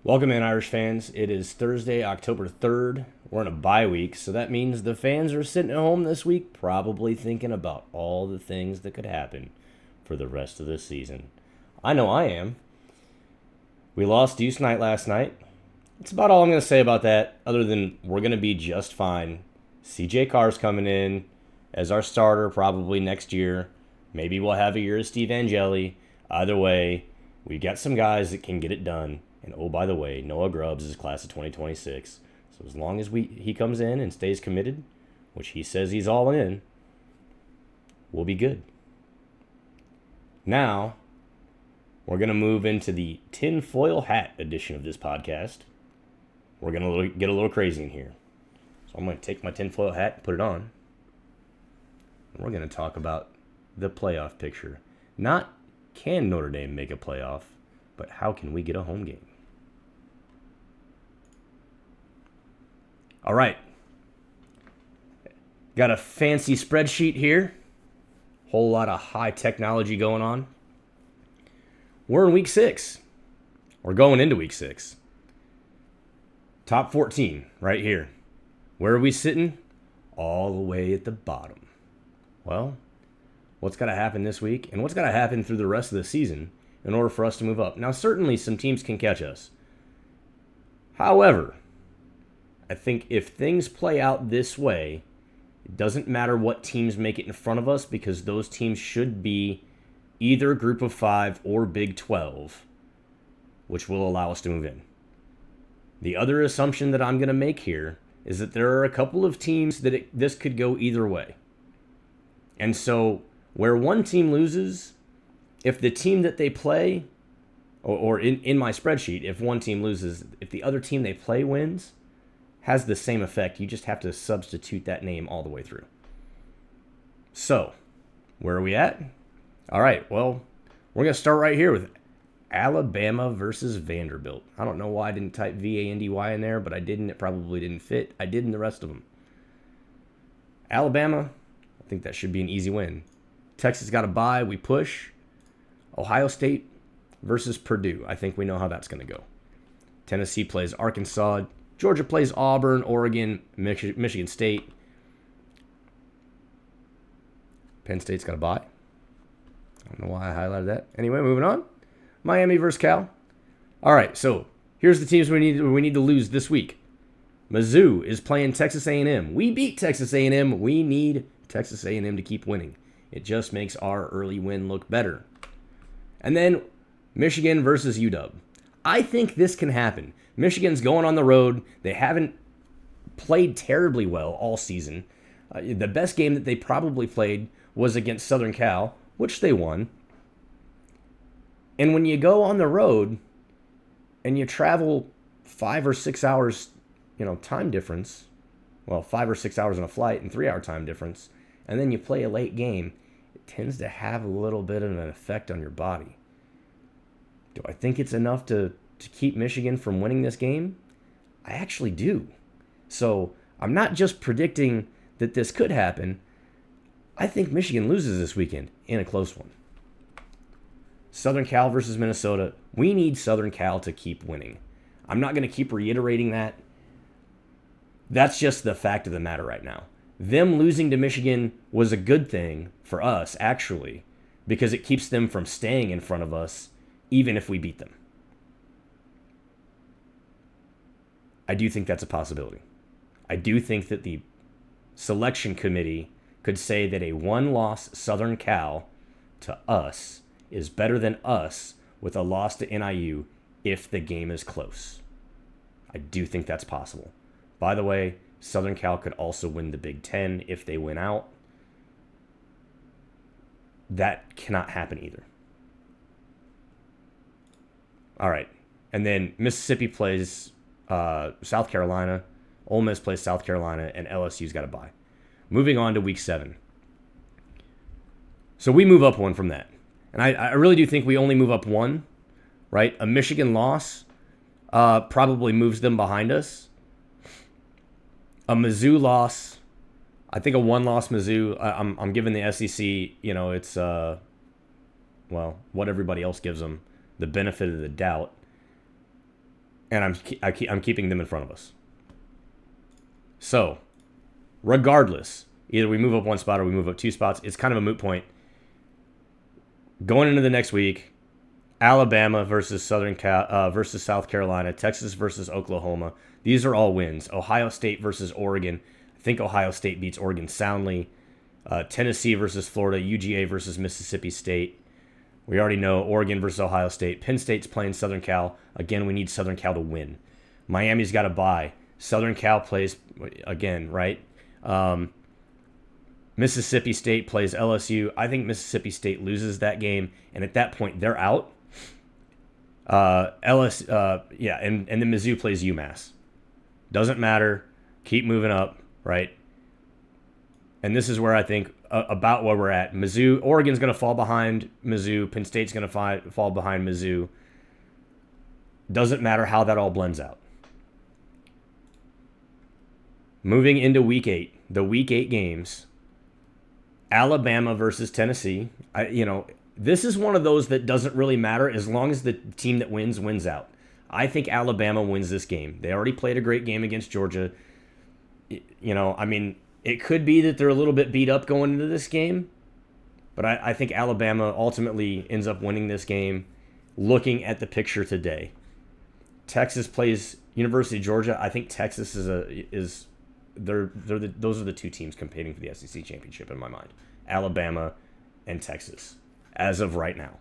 Welcome in, Irish fans. It is Thursday, October 3rd. We're in a bye week, so that means the fans are sitting at home this week probably thinking about all the things that could happen for the rest of this season. I know I am. We lost Deuce Night last night. That's about all I'm going to say about that, other than we're going to be just fine. CJ Carr's coming in as our starter probably next year. Maybe we'll have a year of Steve Angeli. Either way, we've got some guys that can get it done. And oh, by the way, Noah Grubbs is class of 2026. So as long as he comes in and stays committed, which he says he's all in, we'll be good. Now, we're going to move into the tinfoil hat edition of this podcast. We're going to get a little crazy in here. So I'm going to take my tinfoil hat and put it on. And we're going to talk about the playoff picture. Not can Notre Dame make a playoff, but how can we get a home game? All right. Got a fancy spreadsheet here. Whole lot of high technology going on. We're in week 6. We're going into week 6. Top 14 right here. Where are we sitting? All the way at the bottom. Well, what's got to happen this week and what's got to happen through the rest of the season in order for us to move up? Now, certainly some teams can catch us. However, I think if things play out this way, it doesn't matter what teams make it in front of us because those teams should be either Group of 5 or Big 12, which will allow us to move in. The other assumption that I'm going to make here is that there are a couple of teams that this could go either way. And so where one team loses, if the team that they play, or in my spreadsheet, if one team loses, if the other team they play wins, has the same effect. You just have to substitute that name all the way through. So, where are we at? All right, well, we're going to start right here with Alabama versus Vanderbilt. I don't know why I didn't type VANDY in there, but I didn't. It probably didn't fit. I did in the rest of them. Alabama, I think that should be an easy win. Texas got a bye. We push. Ohio State versus Purdue. I think we know how that's going to go. Tennessee plays Arkansas. Georgia plays Auburn, Oregon, Michigan State. Penn State's got a bye. I don't know why I highlighted that. Anyway, moving on. Miami versus Cal. All right, so here's the teams we need to lose this week. Mizzou is playing Texas A&M. We beat Texas A&M. We need Texas A&M to keep winning. It just makes our early win look better. And then Michigan versus UW. I think this can happen. Michigan's going on the road. They haven't played terribly well all season. The best game that they probably played was against Southern Cal, which they won. And when you go on the road and you travel 5 or 6 hours, time difference, 5 or 6 hours on a flight and 3-hour time difference, and then you play a late game, it tends to have a little bit of an effect on your body. Do I think it's enough to keep Michigan from winning this game? I actually do. So I'm not just predicting that this could happen. I think Michigan loses this weekend in a close one. Southern Cal versus Minnesota. We need Southern Cal to keep winning. I'm not going to keep reiterating that. That's just the fact of the matter right now. Them losing to Michigan was a good thing for us, actually, because it keeps them from staying in front of us, even if we beat them. I do think that's a possibility. I do think that the selection committee could say that a one-loss Southern Cal to us is better than us with a loss to NIU if the game is close. I do think that's possible. By the way, Southern Cal could also win the Big Ten if they win out. That cannot happen either. All right. And then Mississippi plays South Carolina. Ole Miss plays South Carolina, and LSU's got a bye. Moving on to week 7. So we move up one from that. And I really do think we only move up one, right? A Michigan loss probably moves them behind us. A Mizzou loss, I think a one-loss Mizzou, I'm giving the SEC, it's what everybody else gives them, the benefit of the doubt. and I'm keeping them in front of us. So, regardless, either we move up one spot or we move up two spots. It's kind of a moot point. Going into the next week, Alabama versus versus South Carolina, Texas versus Oklahoma. These are all wins. Ohio State versus Oregon. I think Ohio State beats Oregon soundly. Tennessee versus Florida, UGA versus Mississippi State. We already know Oregon versus Ohio State. Penn State's playing Southern Cal. Again, we need Southern Cal to win. Miami's got to bye. Southern Cal plays, again, right? Mississippi State plays LSU. I think Mississippi State loses that game, and at that point, they're out. And then Mizzou plays UMass. Doesn't matter. Keep moving up, right? And this is where I think about where we're at. Mizzou, Oregon's going to fall behind Mizzou. Penn State's going to fall behind Mizzou. Doesn't matter how that all blends out. Moving into Week 8, the Week 8 games. Alabama versus Tennessee. This is one of those that doesn't really matter as long as the team that wins out. I think Alabama wins this game. They already played a great game against Georgia. It could be that they're a little bit beat up going into this game, but I think Alabama ultimately ends up winning this game. Looking at the picture today, Texas plays University of Georgia. I think Texas those are the two teams competing for the SEC championship in my mind. Alabama and Texas, as of right now.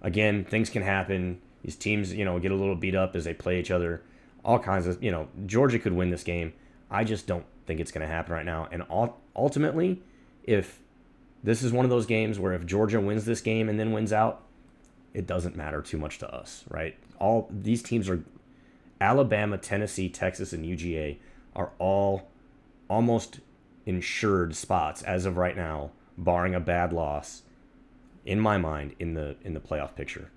Again, things can happen. These teams, get a little beat up as they play each other. All kinds of, Georgia could win this game. I just don't think it's going to happen right now. And ultimately, if this is one of those games where if Georgia wins this game and then wins out, it doesn't matter too much to us, right? All these teams are Alabama, Tennessee, Texas, and UGA are all almost insured spots as of right now, barring a bad loss, in my mind, in the playoff picture.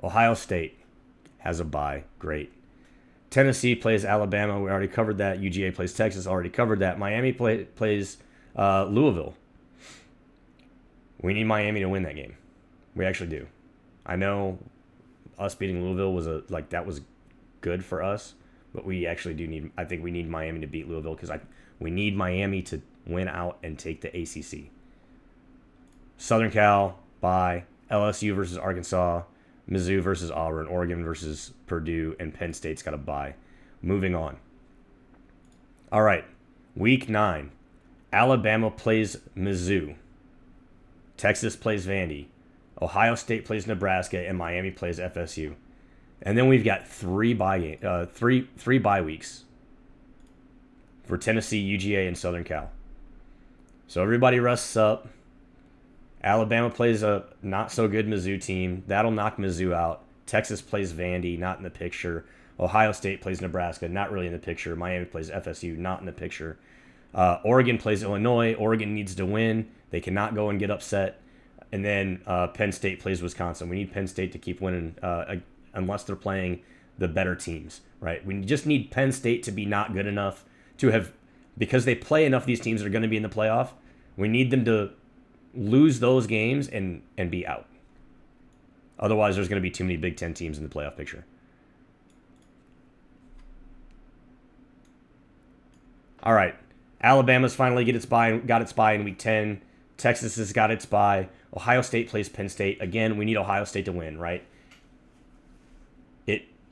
Ohio State has a bye. Great. Tennessee plays Alabama. We already covered that. UGA plays Texas. Already covered that. Miami plays Louisville. We need Miami to win that game. We actually do. I know us beating Louisville that was good for us, but we actually do need. I think we need Miami to beat Louisville because we need Miami to win out and take the ACC. Southern Cal bye. LSU versus Arkansas. Mizzou versus Auburn, Oregon versus Purdue, and Penn State's got a bye. Moving on. All right, Week 9. Alabama plays Mizzou. Texas plays Vandy. Ohio State plays Nebraska, and Miami plays FSU. And then we've got three bye weeks for Tennessee, UGA, and Southern Cal. So everybody rests up. Alabama plays a not-so-good Mizzou team. That'll knock Mizzou out. Texas plays Vandy, not in the picture. Ohio State plays Nebraska, not really in the picture. Miami plays FSU, not in the picture. Oregon plays Illinois. Oregon needs to win. They cannot go and get upset. And then Penn State plays Wisconsin. We need Penn State to keep winning unless they're playing the better teams, right? We just need Penn State to be not good enough to have, because they play enough of these teams that are going to be in the playoff, we need them to lose those games and be out. Otherwise, there's going to be too many Big Ten teams in the playoff picture. All right. Alabama's finally got its bye in Week 10. Texas has got its bye. Ohio State plays Penn State. Again, we need Ohio State to win, right?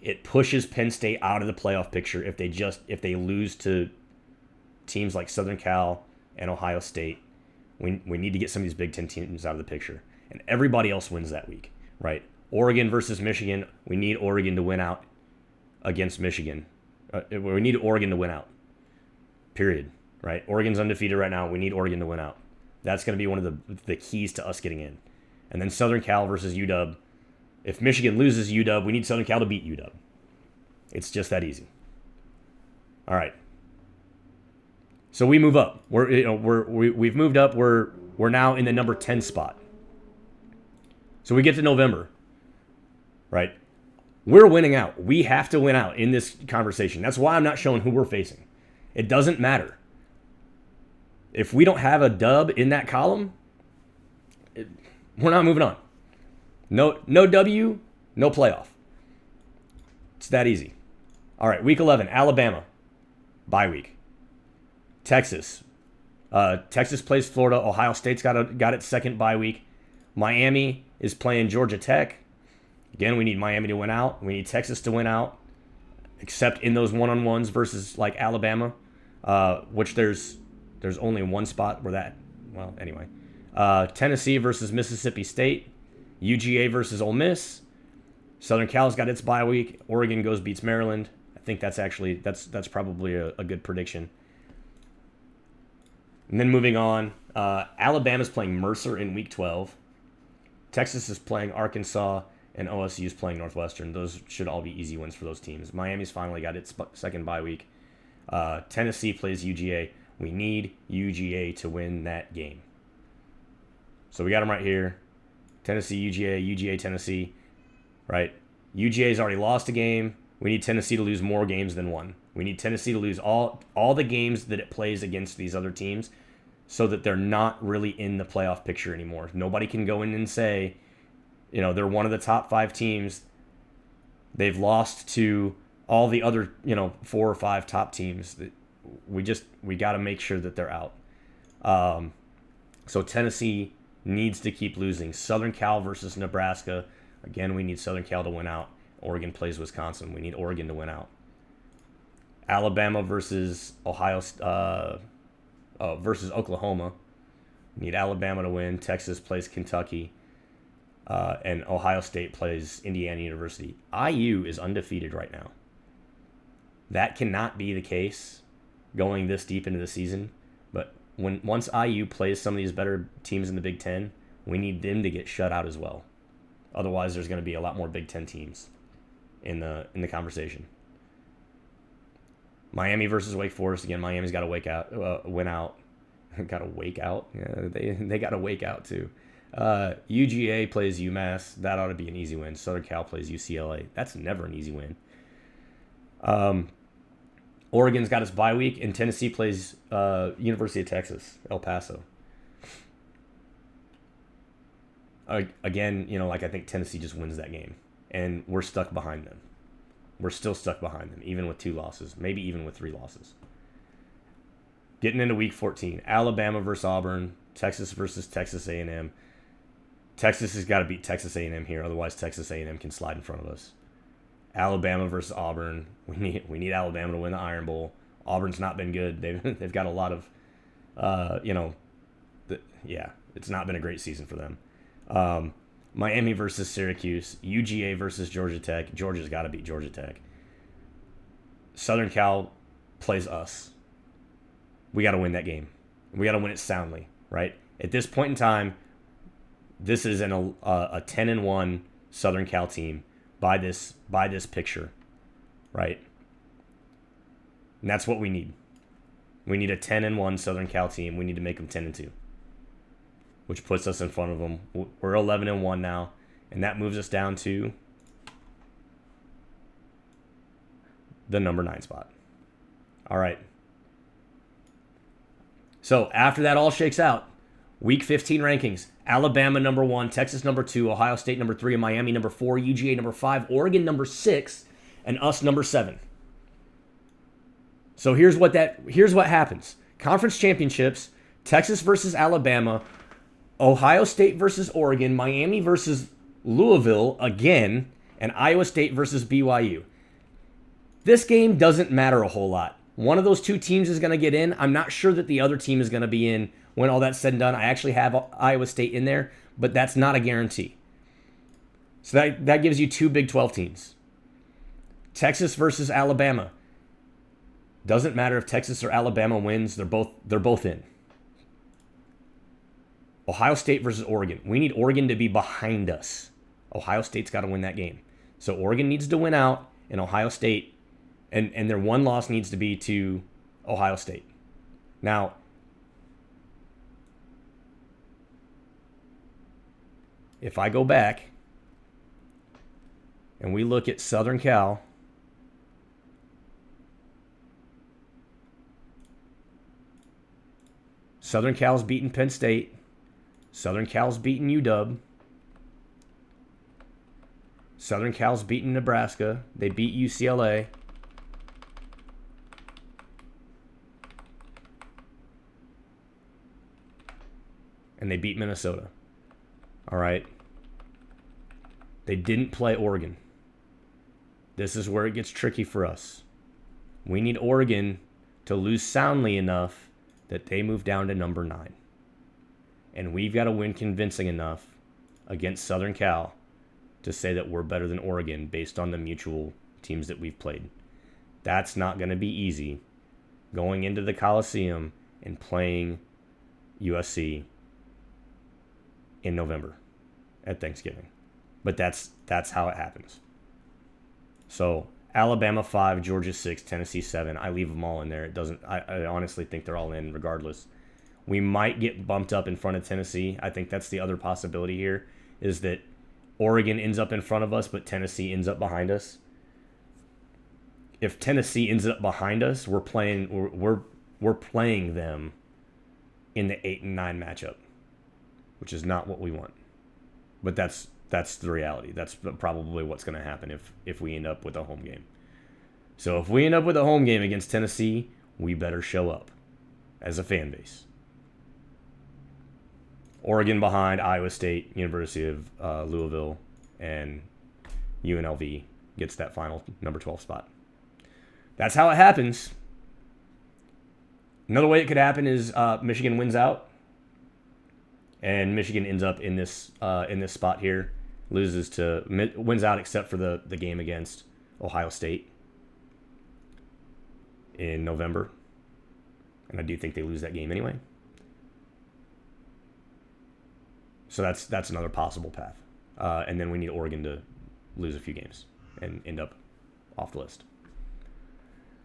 It pushes Penn State out of the playoff picture if they lose to teams like Southern Cal and Ohio State. We need to get some of these Big Ten teams out of the picture. And everybody else wins that week, right? Oregon versus Michigan. We need Oregon to win out against Michigan. We need Oregon to win out. Period. Right? Oregon's undefeated right now. We need Oregon to win out. That's going to be one of the keys to us getting in. And then Southern Cal versus UW. If Michigan loses UW, we need Southern Cal to beat UW. It's just that easy. All right. So we move up. We've moved up. We're now in the number 10 spot. So we get to November, right? We're winning out. We have to win out in this conversation. That's why I'm not showing who we're facing. It doesn't matter. If we don't have a dub in that column, we're not moving on. No W, no playoff. It's that easy. All right, week 11, Alabama, bye week. Texas. Texas plays Florida. Ohio State's got its second bye week. Miami is playing Georgia Tech. Again, we need Miami to win out. We need Texas to win out, except in those one-on-ones versus like Alabama, which there's only one spot where that. Well, anyway, Tennessee versus Mississippi State, UGA versus Ole Miss. Southern Cal's got its bye week. Oregon beats Maryland. I think that's probably a good prediction. And then moving on, Alabama's playing Mercer in week 12. Texas is playing Arkansas, and OSU is playing Northwestern. Those should all be easy wins for those teams. Miami's finally got its second bye week. Tennessee plays UGA. We need UGA to win that game. So we got them right here. Tennessee, UGA, Tennessee. Right? UGA's already lost a game. We need Tennessee to lose more games than one. We need Tennessee to lose all the games that it plays against these other teams so that they're not really in the playoff picture anymore. Nobody can go in and say, they're one of the top 5 teams. They've lost to all the other, 4 or 5 top teams. We got to make sure that they're out. So Tennessee needs to keep losing. Southern Cal versus Nebraska. Again, we need Southern Cal to win out. Oregon plays Wisconsin. We need Oregon to win out. Alabama versus versus Oklahoma. We need Alabama to win. Texas plays Kentucky. And Ohio State plays Indiana University. IU is undefeated right now. That cannot be the case going this deep into the season. But once IU plays some of these better teams in the Big Ten, we need them to get shut out as well. Otherwise, there's going to be a lot more Big Ten teams in the conversation. Miami versus Wake Forest. Again, Miami's got to win out. Got to wake out. Yeah, they got to wake out too. UGA plays UMass. That ought to be an easy win. Southern Cal plays UCLA. That's never an easy win. Oregon's got its bye week, and Tennessee plays University of Texas, El Paso. Again, I think Tennessee just wins that game, and we're stuck behind them. We're still stuck behind them, even with 2 losses, maybe even with 3 losses. Getting into week 14, Alabama versus Auburn, Texas versus Texas A&M. Texas has got to beat Texas A&M here, otherwise Texas A&M can slide in front of us. Alabama versus Auburn. We need Alabama to win the Iron Bowl. Auburn's not been good. They've got a lot of, it's not been a great season for them. Miami versus Syracuse. UGA versus Georgia Tech. Georgia's got to beat Georgia Tech. Southern Cal plays us. We got to win that game. We got to win it soundly, right? At this point in time, this is a 10-1 Southern Cal team by this picture, right? And that's what we need. We need a 10-1 Southern Cal team. We need to make them 10-2, which puts us in front of them. We're 11-1 now, and that moves us down to the number 9 spot. All right. So after that all shakes out, Week 15 rankings: Alabama number 1, Texas number 2, Ohio State number 3, and Miami number 4, UGA number 5, Oregon number 6, and us number 7. So here's what happens. Conference championships: Texas versus Alabama, Ohio State versus Oregon, Miami versus Louisville again, and Iowa State versus BYU. This game doesn't matter a whole lot. One of those 2 teams is going to get in. I'm not sure that the other team is going to be in when all that's said and done. I actually have Iowa State in there, but that's not a guarantee. So that gives you 2 Big 12 teams. Texas versus Alabama. Doesn't matter if Texas or Alabama wins. They're both in. Ohio State versus Oregon. We need Oregon to be behind us. Ohio State's got to win that game. So Oregon needs to win out, and Ohio State, and their one loss needs to be to Ohio State. Now, if I go back and we look at Southern Cal, Southern Cal's beaten Penn State. Southern Cal's beaten UW. Southern Cal's beaten Nebraska. They beat UCLA. And they beat Minnesota. All right. They didn't play Oregon. This is where it gets tricky for us. We need Oregon to lose soundly enough that they move down to number 9. And we've got to win convincing enough against Southern Cal to say that we're better than Oregon based on the mutual teams that we've played. That's not going to be easy going into the Coliseum and playing USC in November at Thanksgiving. But that's how it happens. So Alabama 5, Georgia 6, Tennessee 7. I leave them all in there. It doesn't. I honestly think they're all in regardless. We might get bumped up in front of Tennessee. I think that's the other possibility here, is that Oregon ends up in front of us, but Tennessee ends up behind us. If Tennessee ends up behind us, we're playing them in the 8 and 9 matchup, which is not what we want. But that's the reality. That's probably what's going to happen if we end up with a home game. So if we end up with a home game against Tennessee, we better show up as a fan base. Oregon behind Iowa State, University of Louisville, and UNLV gets that final number 12 spot. That's how it happens. Another way it could happen is Michigan wins out, and Michigan ends up in this spot here, wins out except for the game against Ohio State in November, and I do think they lose that game anyway. So that's another possible path. And then we need Oregon to lose a few games and end up off the list.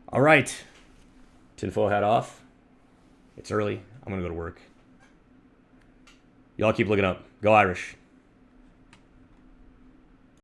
All right. Tinfoil hat off. It's early. I'm going to go to work. Y'all keep looking up. Go Irish.